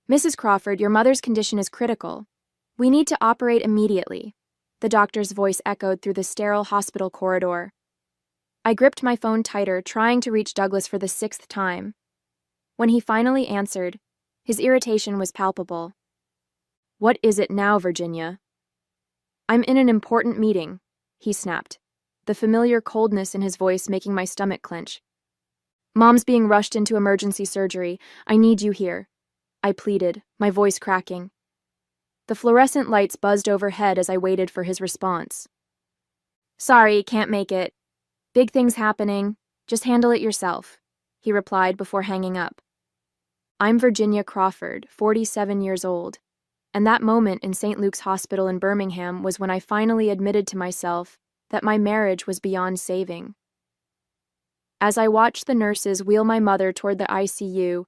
Mrs. Crawford, your mother's condition is critical. We need to operate immediately. The doctor's voice echoed through the sterile hospital corridor. I gripped my phone tighter, trying to reach Douglas for the 6th time. When he finally answered, his irritation was palpable. What is it now, Virginia? I'm in an important meeting, he snapped, the familiar coldness in his voice making my stomach clench. Mom's being rushed into emergency surgery. I need you here, I pleaded, my voice cracking. The fluorescent lights buzzed overhead as I waited for his response. Sorry, can't make it. Big things happening. Just handle it yourself, he replied before hanging up. I'm Virginia Crawford, 47 years old, and that moment in St. Luke's Hospital in Birmingham was when I finally admitted to myself that my marriage was beyond saving. As I watched the nurses wheel my mother toward the ICU,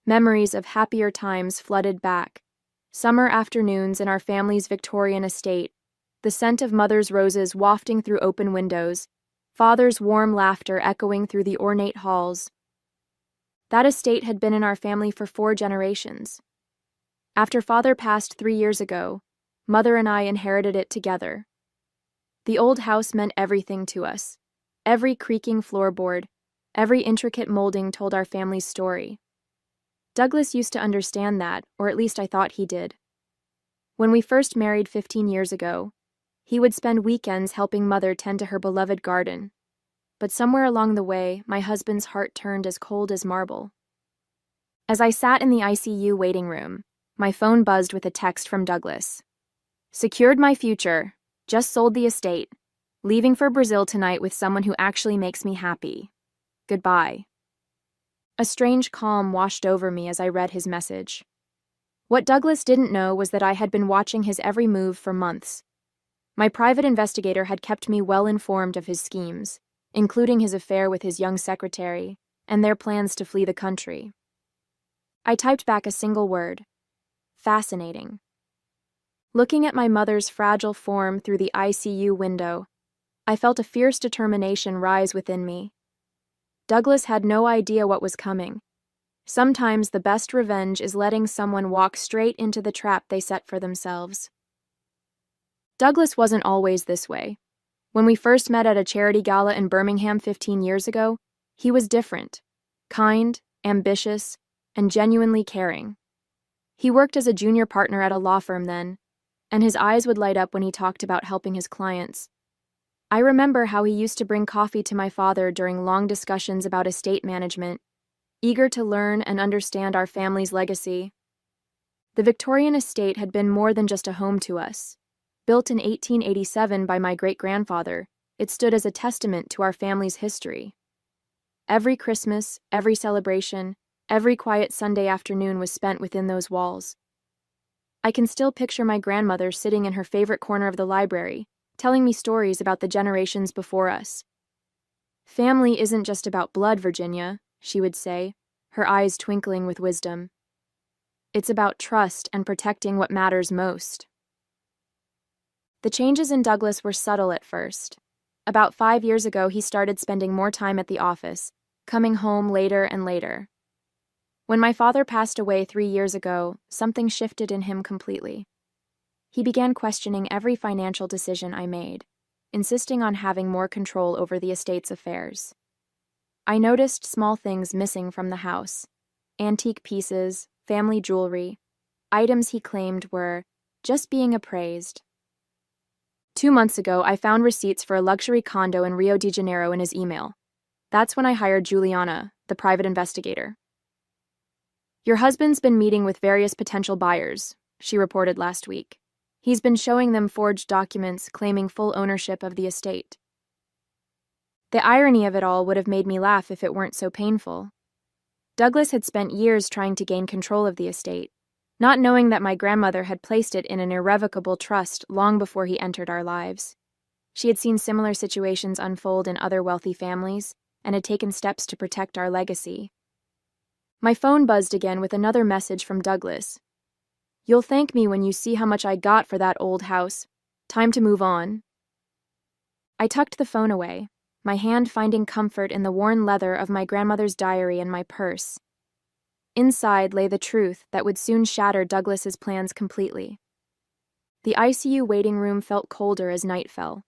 memories of happier times flooded back. Summer afternoons in our family's Victorian estate, the scent of mother's roses wafting through open windows, father's warm laughter echoing through the ornate halls. That estate had been in our family for 4 generations. After father passed 3 years ago, mother and I inherited it together. The old house meant everything to us. Every creaking floorboard, every intricate molding told our family's story. Douglas used to understand that, or at least I thought he did. When we first married 15 years ago, he would spend weekends helping mother tend to her beloved garden. But somewhere along the way, my husband's heart turned as cold as marble. As I sat in the ICU waiting room, my phone buzzed with a text from Douglas. Secured my future. Just sold the estate. Leaving for Brazil tonight with someone who actually makes me happy. Goodbye. A strange calm washed over me as I read his message. What Douglas didn't know was that I had been watching his every move for months. My private investigator had kept me well informed of his schemes, including his affair with his young secretary and their plans to flee the country. I typed back a single word. Fascinating. Looking at my mother's fragile form through the ICU window, I felt a fierce determination rise within me. Douglas had no idea what was coming. Sometimes the best revenge is letting someone walk straight into the trap they set for themselves. Douglas wasn't always this way. When we first met at a charity gala in Birmingham 15 years ago, he was different, kind, ambitious, and genuinely caring. He worked as a junior partner at a law firm then, and his eyes would light up when he talked about helping his clients. I remember how he used to bring coffee to my father during long discussions about estate management, eager to learn and understand our family's legacy. The Victorian estate had been more than just a home to us. Built in 1887 by my great-grandfather, it stood as a testament to our family's history. Every Christmas, every celebration, every quiet Sunday afternoon was spent within those walls. I can still picture my grandmother sitting in her favorite corner of the library, telling me stories about the generations before us. Family isn't just about blood, Virginia, she would say, her eyes twinkling with wisdom. It's about trust and protecting what matters most. The changes in Douglas were subtle at first. About 5 years ago, he started spending more time at the office, coming home later and later. When my father passed away 3 years ago, something shifted in him completely. He began questioning every financial decision I made, insisting on having more control over the estate's affairs. I noticed small things missing from the house: antique pieces, family jewelry, items he claimed were just being appraised. 2 months ago, I found receipts for a luxury condo in Rio de Janeiro in his email. That's when I hired Juliana, the private investigator. Your husband's been meeting with various potential buyers, she reported last week. He's been showing them forged documents claiming full ownership of the estate. The irony of it all would have made me laugh if it weren't so painful. Douglas had spent years trying to gain control of the estate, not knowing that my grandmother had placed it in an irrevocable trust long before he entered our lives. She had seen similar situations unfold in other wealthy families and had taken steps to protect our legacy. My phone buzzed again with another message from Douglas. You'll thank me when you see how much I got for that old house. Time to move on. I tucked the phone away, my hand finding comfort in the worn leather of my grandmother's diary and my purse. Inside lay the truth that would soon shatter Douglas's plans completely. The ICU waiting room felt colder as night fell.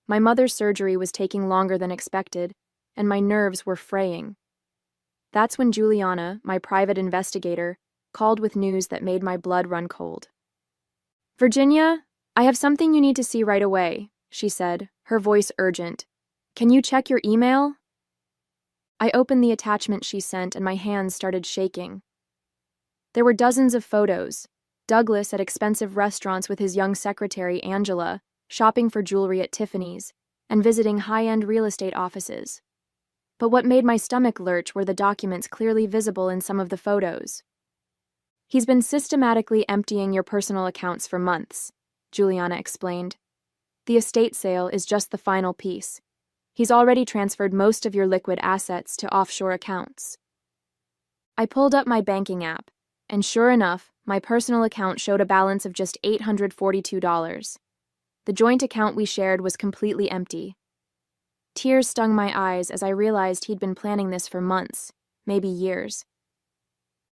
My mother's surgery was taking longer than expected, and my nerves were fraying. That's when Juliana, my private investigator, called with news that made my blood run cold. "Virginia, I have something you need to see right away," she said, her voice urgent. "Can you check your email?" I opened the attachment she sent and my hands started shaking. There were dozens of photos. Douglas at expensive restaurants with his young secretary, Angela, shopping for jewelry at Tiffany's, and visiting high-end real estate offices. But what made my stomach lurch were the documents clearly visible in some of the photos. "He's been systematically emptying your personal accounts for months," Juliana explained. "The estate sale is just the final piece. He's already transferred most of your liquid assets to offshore accounts." I pulled up my banking app, and sure enough, my personal account showed a balance of just $842. The joint account we shared was completely empty. Tears stung my eyes as I realized he'd been planning this for months, maybe years.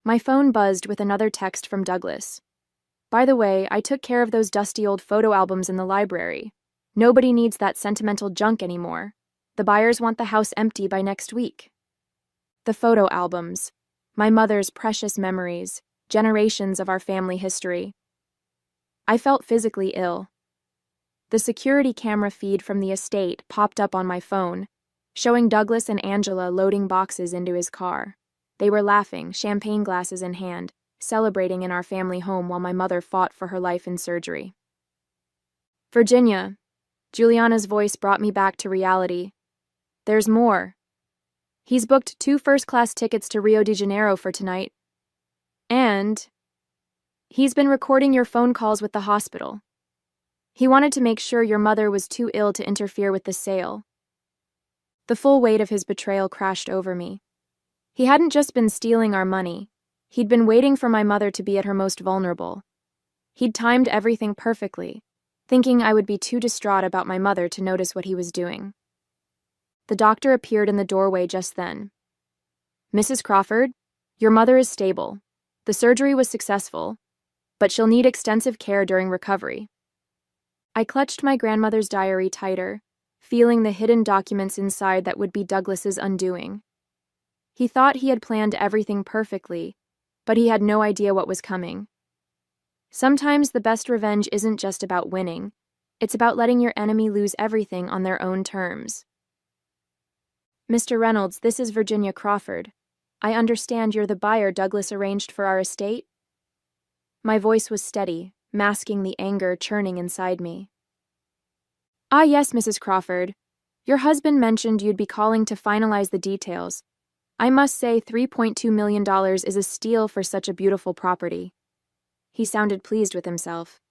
My phone buzzed with another text from Douglas. "By the way, I took care of those dusty old photo albums in the library. Nobody needs that sentimental junk anymore. The buyers want the house empty by next week." The photo albums, my mother's precious memories, generations of our family history. I felt physically ill. The security camera feed from the estate popped up on my phone, showing Douglas and Angela loading boxes into his car. They were laughing, champagne glasses in hand, celebrating in our family home while my mother fought for her life in surgery. "Virginia," Juliana's voice brought me back to reality. "There's more. He's booked 2 first-class tickets to Rio de Janeiro for tonight. And he's been recording your phone calls with the hospital. He wanted to make sure your mother was too ill to interfere with the sale." The full weight of his betrayal crashed over me. He hadn't just been stealing our money. He'd been waiting for my mother to be at her most vulnerable. He'd timed everything perfectly, thinking I would be too distraught about my mother to notice what he was doing. The doctor appeared in the doorway just then. "Mrs. Crawford, your mother is stable. The surgery was successful, but she'll need extensive care during recovery." I clutched my grandmother's diary tighter, feeling the hidden documents inside that would be Douglas's undoing. He thought he had planned everything perfectly, but he had no idea what was coming. Sometimes the best revenge isn't just about winning. It's about letting your enemy lose everything on their own terms. "Mr. Reynolds, this is Virginia Crawford. I understand you're the buyer Douglas arranged for our estate?" My voice was steady, masking the anger churning inside me. "Ah, yes, Mrs. Crawford. Your husband mentioned you'd be calling to finalize the details. I must say $3.2 million is a steal for such a beautiful property." He sounded pleased with himself.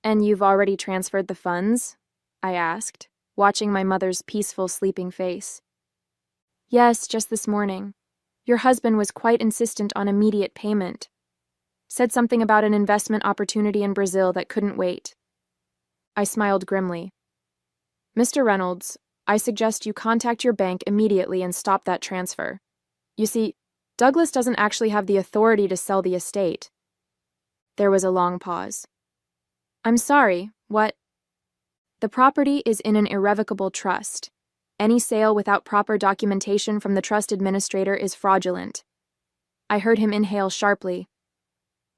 "And you've already transferred the funds?" I asked, watching my mother's peaceful, sleeping face. "Yes, just this morning. Your husband was quite insistent on immediate payment. Said something about an investment opportunity in Brazil that couldn't wait." I smiled grimly. "Mr. Reynolds, I suggest you contact your bank immediately and stop that transfer. You see, Douglas doesn't actually have the authority to sell the estate." There was a long pause. "I'm sorry, what?" "The property is in an irrevocable trust. Any sale without proper documentation from the trust administrator is fraudulent." I heard him inhale sharply.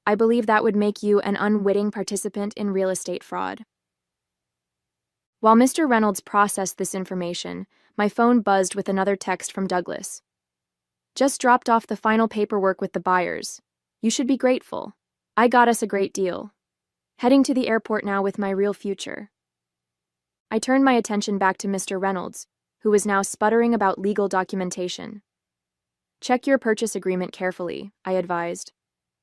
"I believe that would make you an unwitting participant in real estate fraud." While Mr. Reynolds processed this information, my phone buzzed with another text from Douglas. "Just dropped off the final paperwork with the buyers. You should be grateful. I got us a great deal. Heading to the airport now with my real future." I turned my attention back to Mr. Reynolds, who was now sputtering about legal documentation. "Check your purchase agreement carefully," I advised.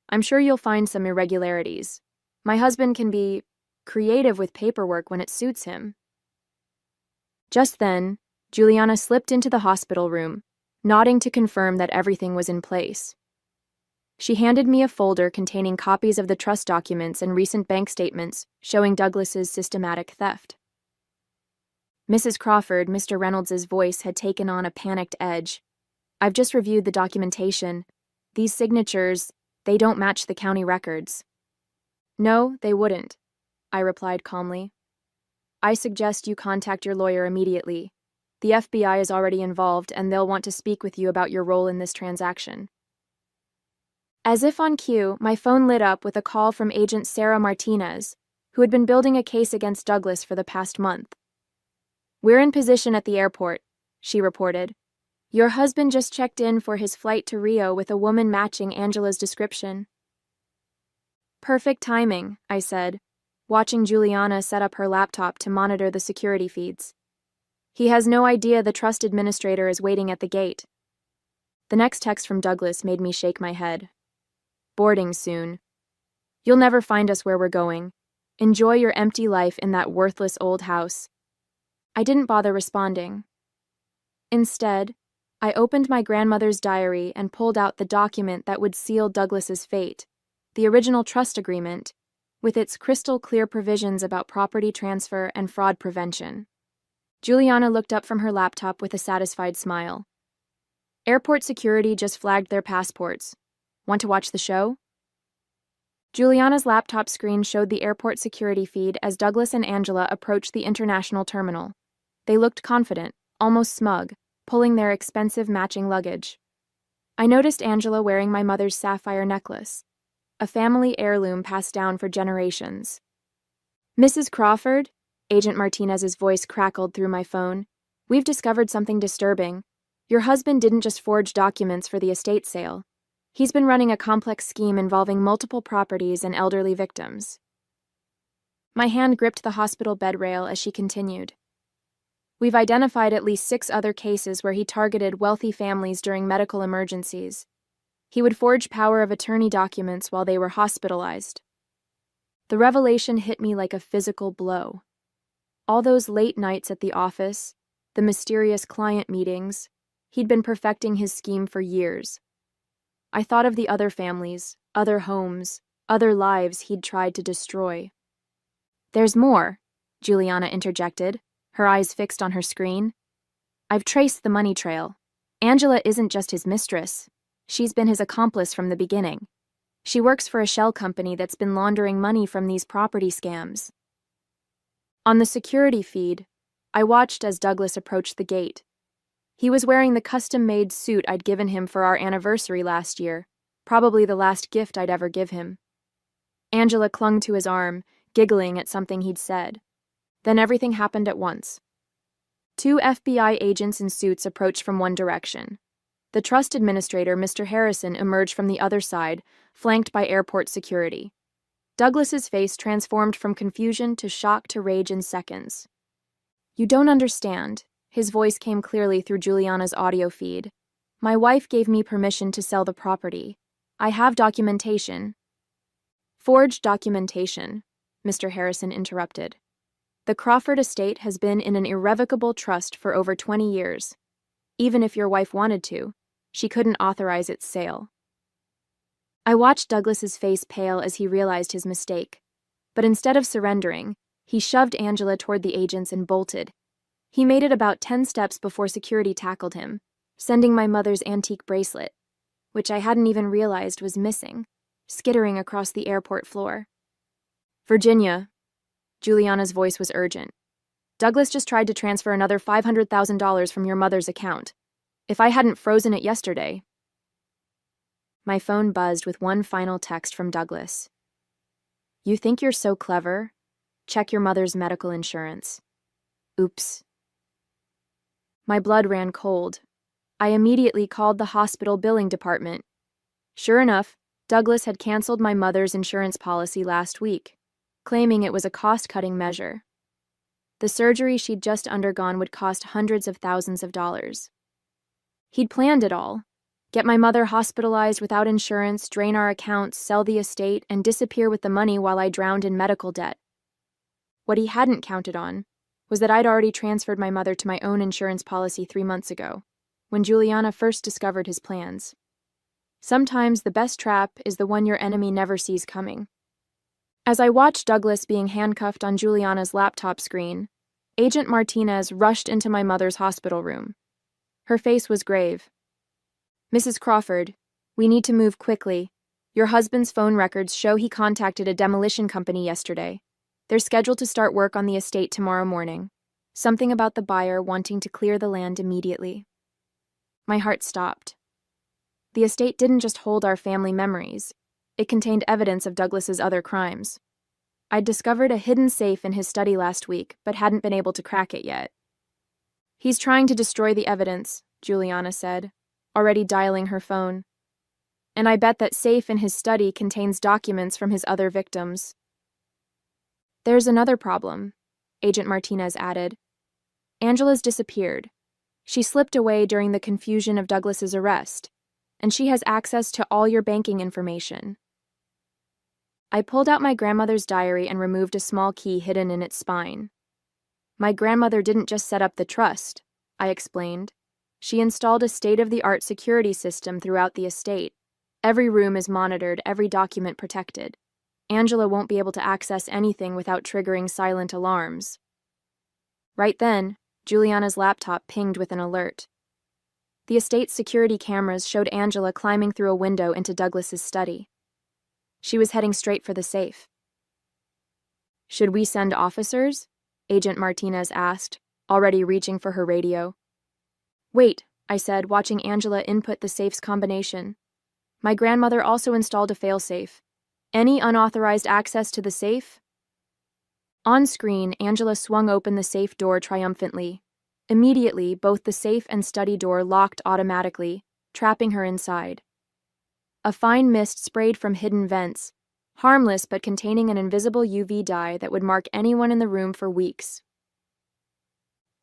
"I'm sure you'll find some irregularities. My husband can be creative with paperwork when it suits him." Just then, Juliana slipped into the hospital room, nodding to confirm that everything was in place. She handed me a folder containing copies of the trust documents and recent bank statements showing Douglas's systematic theft. "Mrs. Crawford," Mr. Reynolds's voice had taken on a panicked edge. "I've just reviewed the documentation. These signatures, they don't match the county records. No, they wouldn't, I replied calmly. I suggest you contact your lawyer immediately. The FBI is already involved and they'll want to speak with you about your role in this transaction. As if on cue, my phone lit up with a call from Agent Sarah Martinez, who had been building a case against Douglas for the past month. We're in position at the airport, she reported. Your husband just checked in for his flight to Rio with a woman matching Angela's description. Perfect timing, I said, watching Juliana set up her laptop to monitor the security feeds. He has no idea the trust administrator is waiting at the gate. The next text from Douglas made me shake my head. Boarding soon. You'll never find us where we're going. Enjoy your empty life in that worthless old house. I didn't bother responding. Instead, I opened my grandmother's diary and pulled out the document that would seal Douglas's fate, the original trust agreement, with its crystal-clear provisions about property transfer and fraud prevention. Juliana looked up from her laptop with a satisfied smile. Airport security just flagged their passports. Want to watch the show? Juliana's laptop screen showed the airport security feed as Douglas and Angela approached the international terminal. They looked confident, almost smug, pulling their expensive matching luggage. I noticed Angela wearing my mother's sapphire necklace, a family heirloom passed down for generations. Mrs. Crawford, Agent Martinez's voice crackled through my phone. We've discovered something disturbing. Your husband didn't just forge documents for the estate sale. He's been running a complex scheme involving multiple properties and elderly victims. My hand gripped the hospital bed rail as she continued. We've identified at least 6 other cases where he targeted wealthy families during medical emergencies. He would forge power of attorney documents while they were hospitalized. The revelation hit me like a physical blow. All those late nights at the office, the mysterious client meetings, he'd been perfecting his scheme for years. I thought of the other families, other homes, other lives he'd tried to destroy. There's more, Juliana interjected, her eyes fixed on her screen. I've traced the money trail. Angela isn't just his mistress. She's been his accomplice from the beginning. She works for a shell company that's been laundering money from these property scams. On the security feed, I watched as Douglas approached the gate. He was wearing the custom-made suit I'd given him for our anniversary last year, probably the last gift I'd ever give him. Angela clung to his arm, giggling at something he'd said. Then everything happened at once. 2 FBI agents in suits approached from one direction. The trust administrator, Mr. Harrison, emerged from the other side, flanked by airport security. Douglas's face transformed from confusion to shock to rage in seconds. You don't understand. His voice came clearly through Juliana's audio feed. My wife gave me permission to sell the property. I have documentation. Forged documentation, Mr. Harrison interrupted. The Crawford estate has been in an irrevocable trust for over 20 years. Even if your wife wanted to, she couldn't authorize its sale. I watched Douglas's face pale as he realized his mistake. But instead of surrendering, he shoved Angela toward the agents and bolted. He made it about 10 steps before security tackled him, sending my mother's antique bracelet, which I hadn't even realized was missing, skittering across the airport floor. Virginia, Juliana's voice was urgent. Douglas just tried to transfer another $500,000 from your mother's account. If I hadn't frozen it yesterday. My phone buzzed with one final text from Douglas. You think you're so clever? Check your mother's medical insurance. Oops. My blood ran cold. I immediately called the hospital billing department. Sure enough, Douglas had canceled my mother's insurance policy last week, claiming it was a cost-cutting measure. The surgery she'd just undergone would cost hundreds of thousands of dollars. He'd planned it all. Get my mother hospitalized without insurance, drain our accounts, sell the estate, and disappear with the money while I drowned in medical debt. What he hadn't counted on was that I'd already transferred my mother to my own insurance policy 3 months ago, when Juliana first discovered his plans. Sometimes the best trap is the one your enemy never sees coming. As I watched Douglas being handcuffed on Juliana's laptop screen, Agent Martinez rushed into my mother's hospital room. Her face was grave. Mrs. Crawford, We need to move quickly. Your husband's phone records show he contacted a demolition company yesterday. They're scheduled to start work on the estate tomorrow morning. Something about the buyer wanting to clear the land immediately. My heart stopped. The estate didn't just hold our family memories. It contained evidence of Douglas's other crimes. I'd discovered a hidden safe in his study last week, but hadn't been able to crack it yet. He's trying to destroy the evidence, Juliana said, already dialing her phone. And I bet that safe in his study contains documents from his other victims. There's another problem, Agent Martinez added. Angela's disappeared. She slipped away during the confusion of Douglas's arrest, and she has access to all your banking information. I pulled out my grandmother's diary and removed a small key hidden in its spine. My grandmother didn't just set up the trust, I explained. She installed a state-of-the-art security system throughout the estate. Every room is monitored, every document protected. Angela won't be able to access anything without triggering silent alarms. Right then, Juliana's laptop pinged with an alert. The estate's security cameras showed Angela climbing through a window into Douglas's study. She was heading straight for the safe. Should we send officers? Agent Martinez asked, already reaching for her radio. Wait, I said, watching Angela input the safe's combination. My grandmother also installed a failsafe. Any unauthorized access to the safe? On screen, Angela swung open the safe door triumphantly. Immediately, both the safe and study door locked automatically, trapping her inside. A fine mist sprayed from hidden vents, harmless but containing an invisible UV dye that would mark anyone in the room for weeks.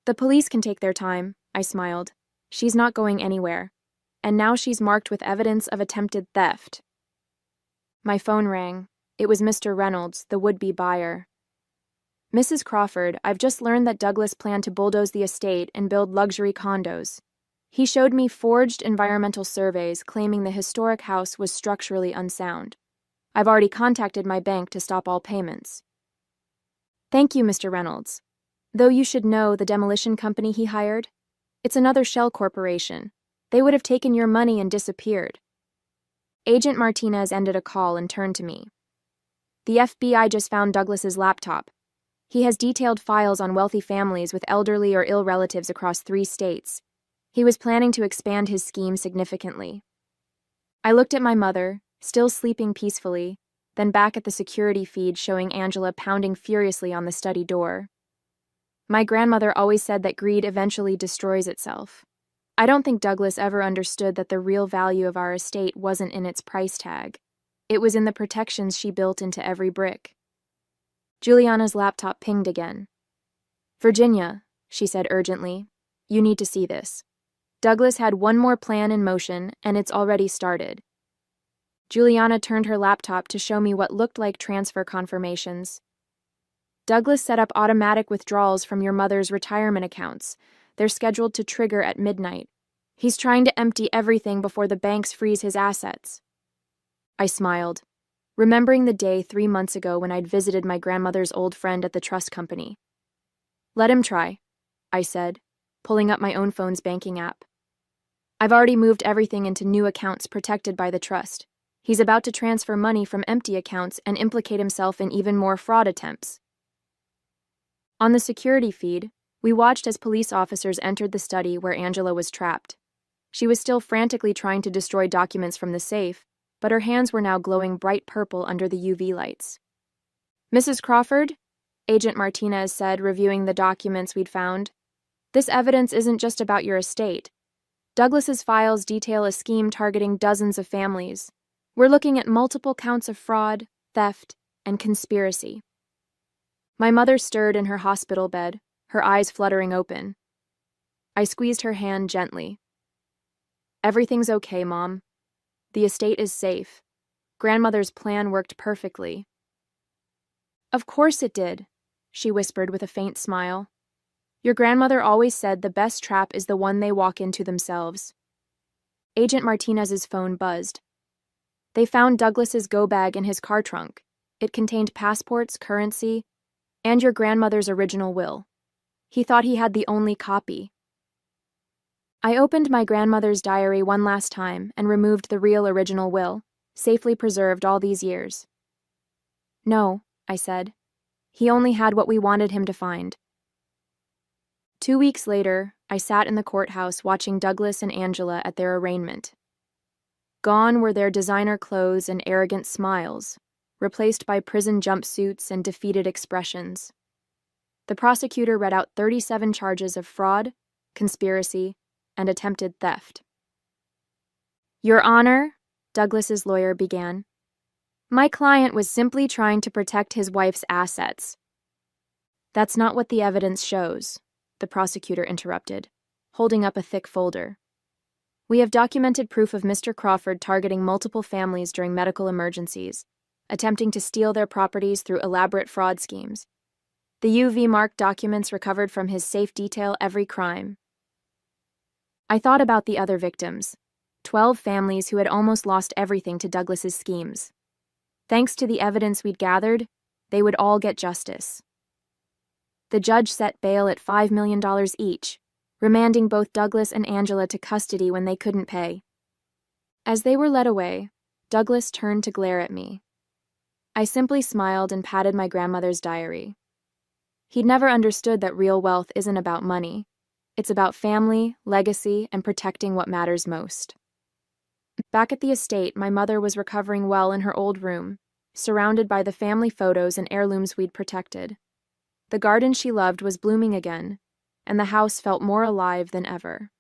The police can take their time, I smiled. She's not going anywhere. And now she's marked with evidence of attempted theft. My phone rang. It was Mr. Reynolds, the would-be buyer. Mrs. Crawford, I've just learned that Douglas planned to bulldoze the estate and build luxury condos. He showed me forged environmental surveys claiming the historic house was structurally unsound. I've already contacted my bank to stop all payments. Thank you, Mr. Reynolds. Though you should know the demolition company he hired. It's another shell corporation. They would have taken your money and disappeared. Agent Martinez ended a call and turned to me. The FBI just found Douglas's laptop. He has detailed files on wealthy families with elderly or ill relatives across 3 states. He was planning to expand his scheme significantly. I looked at my mother, still sleeping peacefully, then back at the security feed showing Angela pounding furiously on the study door. My grandmother always said that greed eventually destroys itself. I don't think Douglas ever understood that the real value of our estate wasn't in its price tag. It was in the protections she built into every brick. Juliana's laptop pinged again. Virginia, she said urgently, you need to see this. Douglas had one more plan in motion, and it's already started. Juliana turned her laptop to show me what looked like transfer confirmations. Douglas set up automatic withdrawals from your mother's retirement accounts. They're scheduled to trigger at midnight. He's trying to empty everything before the banks freeze his assets. I smiled, remembering the day 3 months ago when I'd visited my grandmother's old friend at the trust company. Let him try, I said, pulling up my own phone's banking app. I've already moved everything into new accounts protected by the trust. He's about to transfer money from empty accounts and implicate himself in even more fraud attempts. On the security feed, we watched as police officers entered the study where Angela was trapped. She was still frantically trying to destroy documents from the safe, but her hands were now glowing bright purple under the UV lights. Mrs. Crawford, Agent Martinez said, reviewing the documents we'd found, this evidence isn't just about your estate. Douglas's files detail a scheme targeting dozens of families. We're looking at multiple counts of fraud, theft, and conspiracy. My mother stirred in her hospital bed, her eyes fluttering open. I squeezed her hand gently. Everything's okay, Mom. The estate is safe. Grandmother's plan worked perfectly. Of course it did, she whispered with a faint smile. Your grandmother always said the best trap is the one they walk into themselves. Agent Martinez's phone buzzed. They found Douglas's go bag in his car trunk. It contained passports, currency, and your grandmother's original will. He thought he had the only copy. I opened my grandmother's diary one last time and removed the real original will, safely preserved all these years. No, I said. He only had what we wanted him to find. 2 weeks later, I sat in the courthouse watching Douglas and Angela at their arraignment. Gone were their designer clothes and arrogant smiles, replaced by prison jumpsuits and defeated expressions. The prosecutor read out 37 charges of fraud, conspiracy, and attempted theft. Your Honor, Douglas's lawyer began, my client was simply trying to protect his wife's assets. That's not what the evidence shows, the prosecutor interrupted, holding up a thick folder. We have documented proof of Mr. Crawford targeting multiple families during medical emergencies, attempting to steal their properties through elaborate fraud schemes. The UV mark documents recovered from his safe detail every crime. I thought about the other victims, 12 families who had almost lost everything to Douglas's schemes. Thanks to the evidence we'd gathered, they would all get justice. The judge set bail at $5 million each, remanding both Douglas and Angela to custody when they couldn't pay. As they were led away, Douglas turned to glare at me. I simply smiled and patted my grandmother's diary. He'd never understood that real wealth isn't about money. It's about family, legacy, and protecting what matters most. Back at the estate, my mother was recovering well in her old room, surrounded by the family photos and heirlooms we'd protected. The garden she loved was blooming again, and the house felt more alive than ever.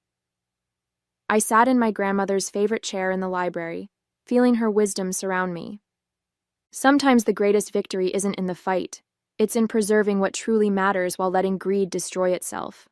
I sat in my grandmother's favorite chair in the library, feeling her wisdom surround me. Sometimes the greatest victory isn't in the fight, it's in preserving what truly matters while letting greed destroy itself.